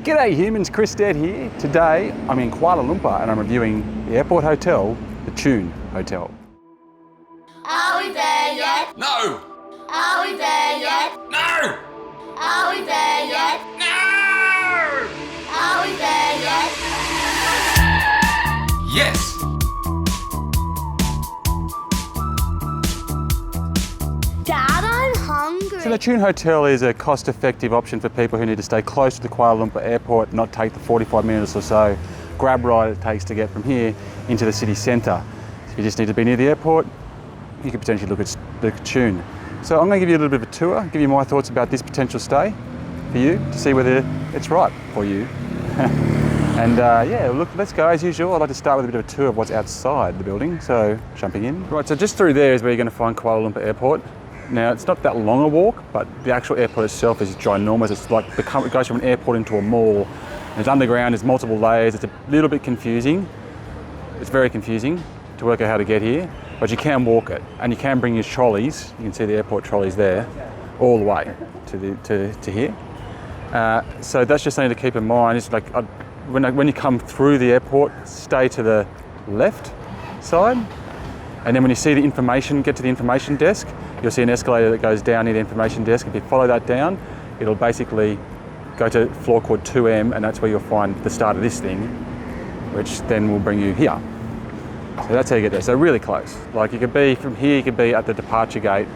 G'day humans, Chris Stead here. Today I'm in Kuala Lumpur and I'm reviewing the airport hotel, the Tune Hotel. Are we there yet? No! Are we there yet? No! Are we there yet? No! Are we there yet? Yes! Dad, I'm hungry. So the Tune Hotel is a cost-effective option for people who need to stay close to the Kuala Lumpur Airport, not take the 45 minutes or so grab ride it takes to get from here into the city centre. If you just need to be near the airport, you could potentially look at Tune. So I'm going to give you a little bit of a tour, give you my thoughts about this potential stay for you to see whether it's right for you. And yeah, look, let's go as usual. I'd like to start with a bit of a tour of what's outside the building, so jumping in. Right, so just through there is where you're going to find Kuala Lumpur Airport. Now, it's not that long a walk, but the actual airport itself is ginormous. It's like, it goes from an airport into a mall. It's underground, there's multiple layers. It's a little bit confusing. It's very confusing to work out how to get here, but you can walk it. And you can bring your trolleys, you can see the airport trolleys there, all the way to here. So that's just something to keep in mind. It's like, when you come through the airport, stay to the left side. And then when you see the information, get to the information desk, you'll see an escalator that goes down near the information desk. If you follow that down, it'll basically go to floor called 2M, and that's where you'll find the start of this thing, which then will bring you here. So that's how you get there. So really close. Like you could be, from here you could be at the departure gate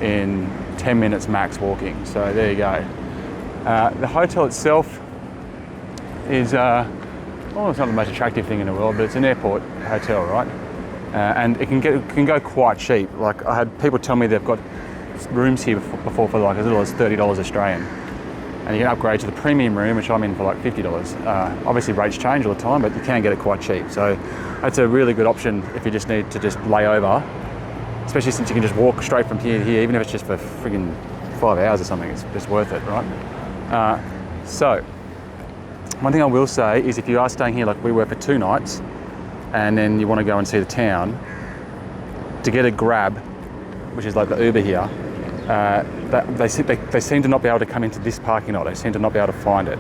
in 10 minutes max walking. So there you go. The hotel itself is, well, it's not the most attractive thing in the world, but it's an airport hotel, right? And it can go quite cheap. Like I had people tell me they've got rooms here before for like as little as $30 Australian. And you can upgrade to the premium room, which I'm in for like $50. Obviously rates change all the time, but you can get it quite cheap. So that's a really good option if you just need to just lay over, especially since you can just walk straight from here to here, even if it's just for friggin' 5 hours or something, it's just worth it, right? So one thing I will say is if you are staying here like we were for 2 nights, and then you want to go and see the town, to get a grab, which is like the Uber here, they seem to not be able to come into this parking lot. They seem to not be able to find it.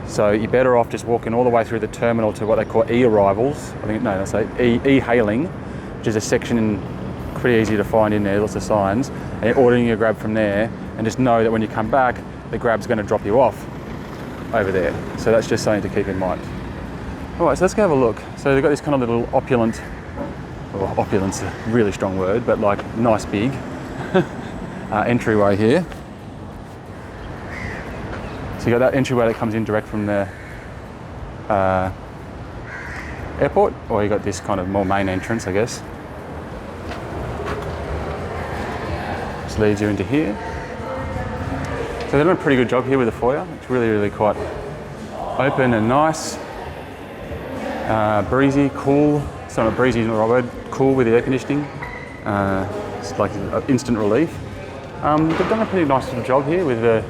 So you're better off just walking all the way through the terminal to what they call e-arrivals. I think, no, they say e-hailing, which is a section pretty easy to find in there, lots of signs, and ordering your grab from there, and just know that when you come back, the grab's going to drop you off over there. So that's just something to keep in mind. All right, so let's go have a look. So they've got this kind of little opulent, well, opulent's a really strong word, but like nice big entryway here. So you got that entryway that comes in direct from the airport, or you got this kind of more main entrance, I guess. Just leads you into here. So they've done a pretty good job here with the foyer. It's really, really quite open and nice. Breezy, cool. It's not breezy, is not the right word. Cool with the air conditioning. It's like instant relief. They've done a pretty nice little job here with the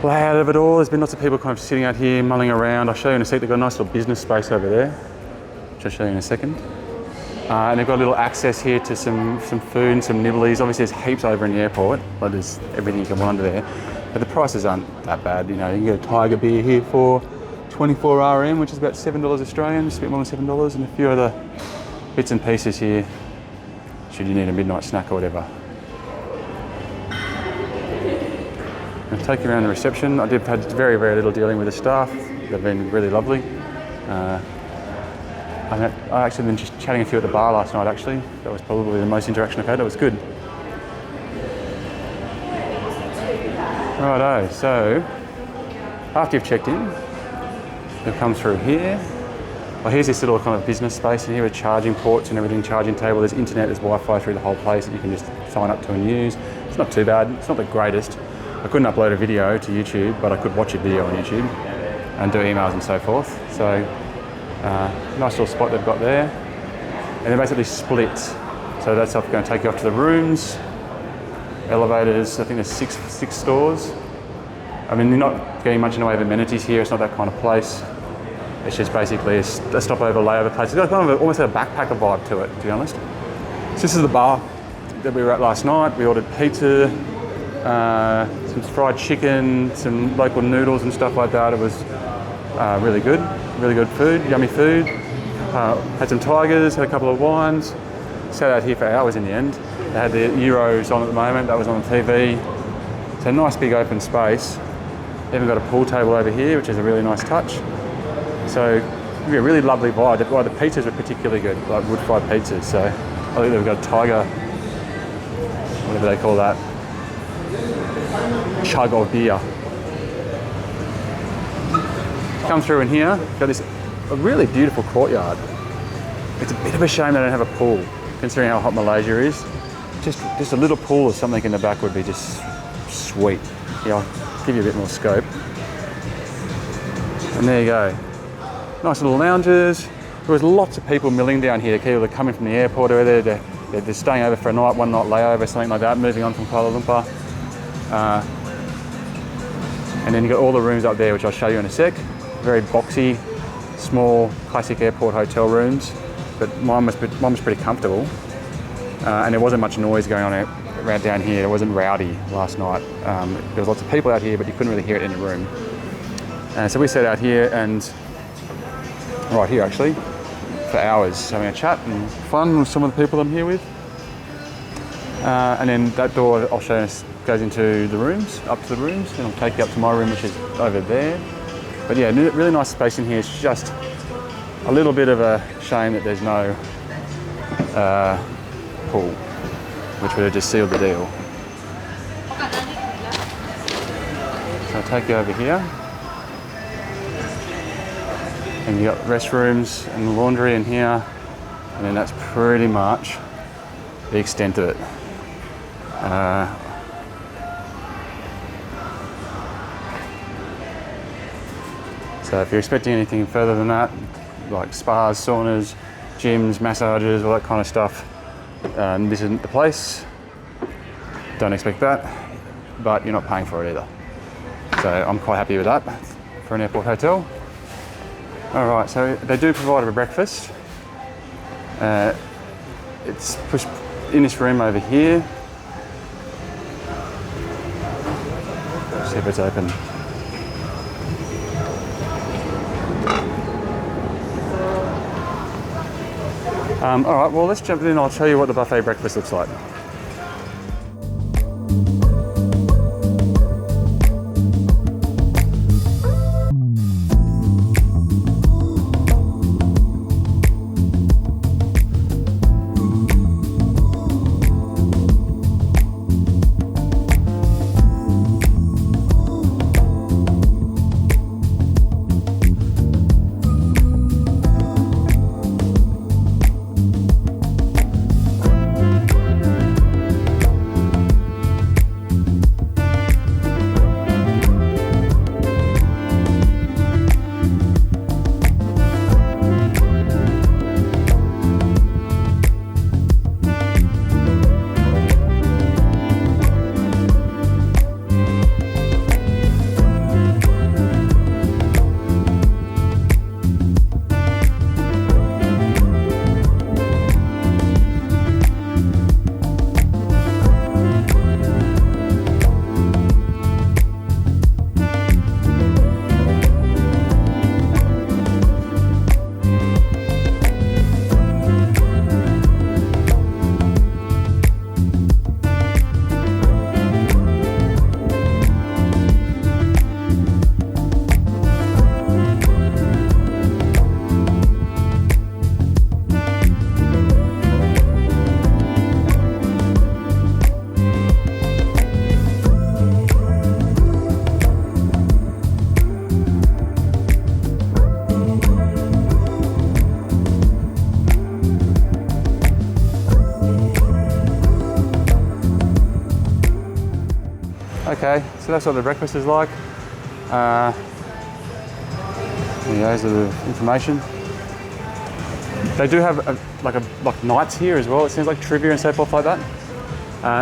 layout of it all. There's been lots of people kind of sitting out here, mulling around. I'll show you in a sec. They've got a nice little business space over there, which I'll show you in a second. And they've got a little access here to some food and some nibblies. Obviously, there's heaps over in the airport. Like there's everything you can want under there. But the prices aren't that bad. You know, you can get a Tiger beer here for 24 RM, which is about $7 Australian, just a bit more than $7, and a few other bits and pieces here, should you need a midnight snack or whatever. I'll take you around the reception. I had very, very little dealing with the staff. They've been really lovely. I actually been just chatting a few at the bar last night, actually. That was probably the most interaction I've had. It was good. Righto, so after you've checked in, you'll come through here. Well, here's this little kind of business space in here with charging ports and everything, charging table. There's internet, there's Wi-Fi through the whole place that you can just sign up to and use. It's not too bad, it's not the greatest. I couldn't upload a video to YouTube, but I could watch a video on YouTube and do emails and so forth. So, nice little spot they've got there. And they're basically split. So that's going to take you off to the rooms. Elevators, I think there's six stores. I mean, you're not getting much in the way of amenities here. It's not that kind of place. It's just basically a stopover, layover place. It's got kind of almost a backpacker vibe to it, to be honest. So this is the bar that we were at last night. We ordered pizza, some fried chicken, some local noodles and stuff like that. It was really good food, yummy food. Had some tigers, had a couple of wines. Sat out here for hours in the end. They had the Euros on at the moment, that was on the TV. It's a nice big open space. Even got a pool table over here, which is a really nice touch. So, yeah, really lovely vibe. The pizzas were particularly good, like wood-fired pizzas. So, I think they've got a tiger, whatever they call that, chug of beer. Come through in here, got this a really beautiful courtyard. It's a bit of a shame they don't have a pool, considering how hot Malaysia is. Just a little pool or something in the back would be just sweet. Yeah, I'll give you a bit more scope. And there you go. Nice little lounges. There was lots of people milling down here. People that are coming from the airport over there. They're staying over for a night, 1 night layover, something like that, moving on from Kuala Lumpur. And then you've got all the rooms up there, which I'll show you in a sec. Very boxy, small, classic airport hotel rooms. But mine was pretty comfortable. And there wasn't much noise going on around down here. It wasn't rowdy last night. There was lots of people out here, but you couldn't really hear it in the room. So we sat out here and right here actually for hours, having a chat and fun with some of the people I'm here with. And then that door I'll show you goes into the rooms, up to the rooms, and I'll take you up to my room, which is over there. But yeah, really nice space in here. It's just a little bit of a shame that there's no pool, which would have just sealed the deal. So I'll take you over here. And you've got restrooms and laundry in here. And then that's pretty much the extent of it. So if you're expecting anything further than that, like spas, saunas, gyms, massages, all that kind of stuff, this isn't the place. Don't expect that, but you're not paying for it either. So I'm quite happy with that for an airport hotel. All right, so they do provide a breakfast. It's pushed in this room over here. Let's see if it's open. All right, well, let's jump in. I'll show you what the buffet breakfast looks like. Okay, so that's what the breakfast is like. Those are the information. They do have like nights here as well. It seems like trivia and so forth like that.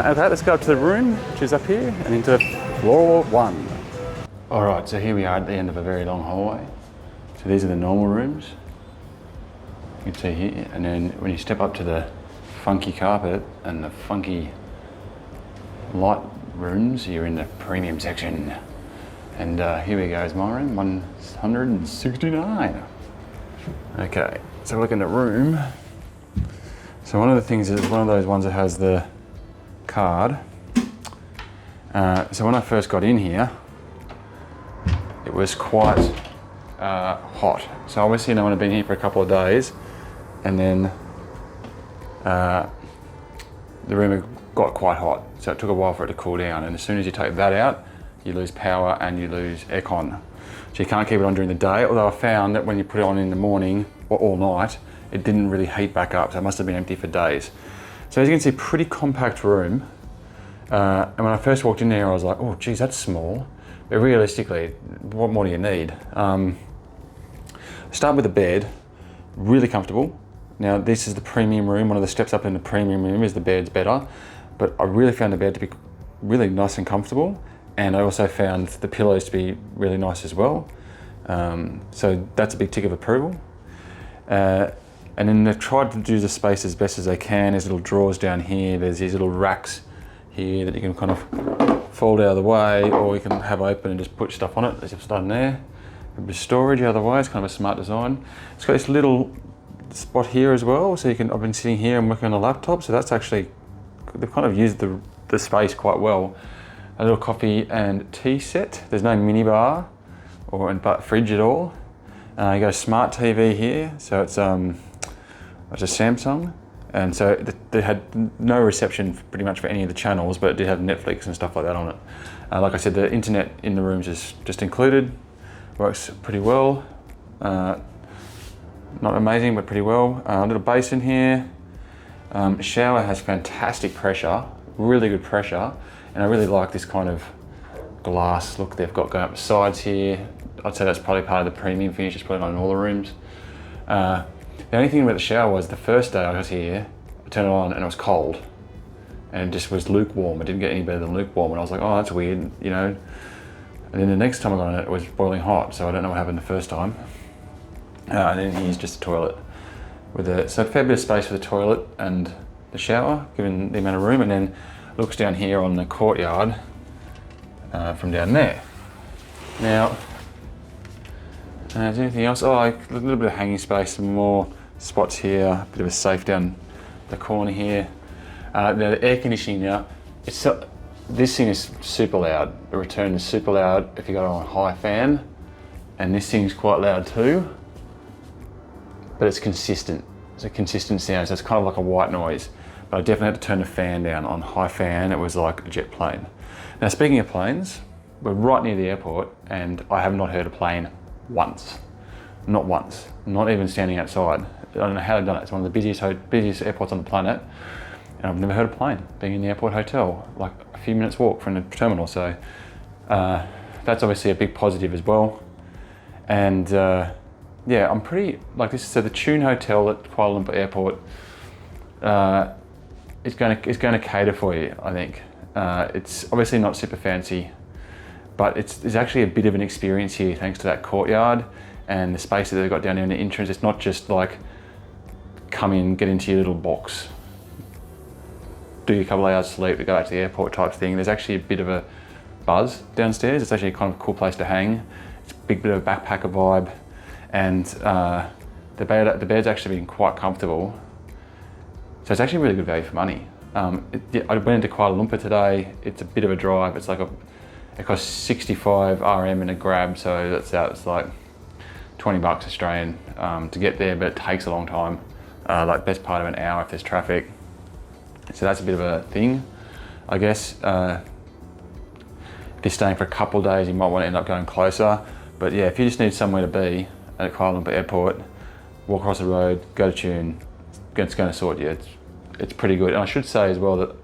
Okay, let's go up to the room, which is up here, and into floor 1. All right, so here we are at the end of a very long hallway. So these are the normal rooms. You can see here, and then when you step up to the funky carpet and the funky light rooms, you're in the premium section. And here we go, is my room, 169. Okay, so we're looking at room. So one of the things is one of those ones that has the card. So when I first got in here, it was quite hot. So obviously, I've been here for a couple of days, and then the room got quite hot. So it took a while for it to cool down. And as soon as you take that out, you lose power and you lose aircon. So you can't keep it on during the day, although I found that when you put it on in the morning or all night, it didn't really heat back up. So it must have been empty for days. So as you can see, pretty compact room. And when I first walked in there, I was like, oh geez, that's small. But realistically, what more do you need? Start with the bed, really comfortable. Now this is the premium room. One of the steps up in the premium room is the bed's better, but I really found the bed to be really nice and comfortable. And I also found the pillows to be really nice as well. So that's a big tick of approval. And then they've tried to do the space as best as they can. There's little drawers down here. There's these little racks here that you can kind of fold out of the way, or you can have open and just put stuff on it. There's just done there. A bit of storage otherwise, kind of a smart design. It's got this little spot here as well, so you can. I've been sitting here and working on a laptop, so that's actually, they've kind of used the space quite well. A little coffee and tea set. There's no mini bar or fridge at all. You got a smart TV here, so it's a Samsung, and so they had no reception pretty much for any of the channels, but it did have Netflix and stuff like that on it. Like I said, the internet in the rooms is just included. Works pretty well. Not amazing, but pretty well. A little basin here. Shower has fantastic pressure, really good pressure, and I really like this kind of glass look they've got going up the sides here. I'd say that's probably part of the premium finish, it's probably not in all the rooms. The only thing about the shower was the first day I was here, I turned it on and it was cold. And it just was lukewarm. It didn't get any better than lukewarm. And I was like, oh, that's weird, you know. And then the next time I got on it, it was boiling hot. So I don't know what happened the first time. And then here's just a toilet. So a fair bit of space for the toilet and the shower, given the amount of room. And then looks down here on the courtyard from down there. Now, is there anything else? Oh, like a little bit of hanging space, some more spots here, a bit of a safe down the corner here. Now the air conditioning now, this thing is super loud. The return is super loud if you got it on high fan, and this thing's quite loud too, but it's consistent. It's a consistent sound, so it's kind of like a white noise. But I definitely had to turn the fan down. On high fan, it was like a jet plane. Now speaking of planes, we're right near the airport, and I have not heard a plane once. Not once. Not even standing outside. I don't know how they've done it. It's one of the busiest airports on the planet, and I've never heard a plane being in the airport hotel, like a few minutes walk from the terminal. So that's obviously a big positive as well. And yeah, I'm pretty, like this, so the Tune Hotel at Kuala Lumpur Airport is going to cater for you, I think. It's obviously not super fancy, but it's actually a bit of an experience here thanks to that courtyard and the space that they've got down there in the entrance. It's not just like come in, get into your little box, do your couple of hours sleep, to go back to the airport type thing. There's actually a bit of a buzz downstairs. It's actually a kind of cool place to hang. It's a big bit of a backpacker vibe, and the bed's actually been quite comfortable. So it's actually really good value for money. I went into Kuala Lumpur today. It's a bit of a drive. It's like it costs 65 RM in a grab, so that's out. It's like 20 bucks Australian to get there, but it takes a long time, like best part of an hour if there's traffic. So that's a bit of a thing, I guess. If you're staying for a couple of days, you might want to end up going closer. But yeah, if you just need somewhere to be at Kuala Lumpur Airport, walk across the road, go to Tune, it's going to sort you. It's pretty good. And I should say as well that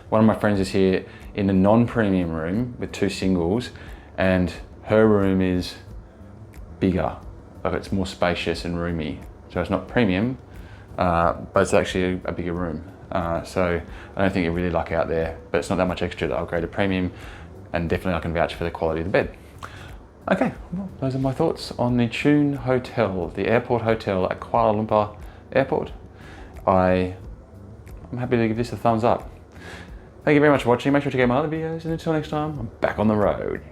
one of my friends is here in the non-premium room with 2 singles, and her room is bigger. Like it's more spacious and roomy. So it's not premium, but it's actually a bigger room. So I don't think you're really lucky out there, but it's not that much extra to upgrade to premium, and definitely I can vouch for the quality of the bed. Okay, well, those are my thoughts on the Tune Hotel, the airport hotel at Kuala Lumpur Airport. I'm happy to give this a thumbs up. Thank you very much for watching. Make sure to check out my other videos, and until next time, I'm back on the road.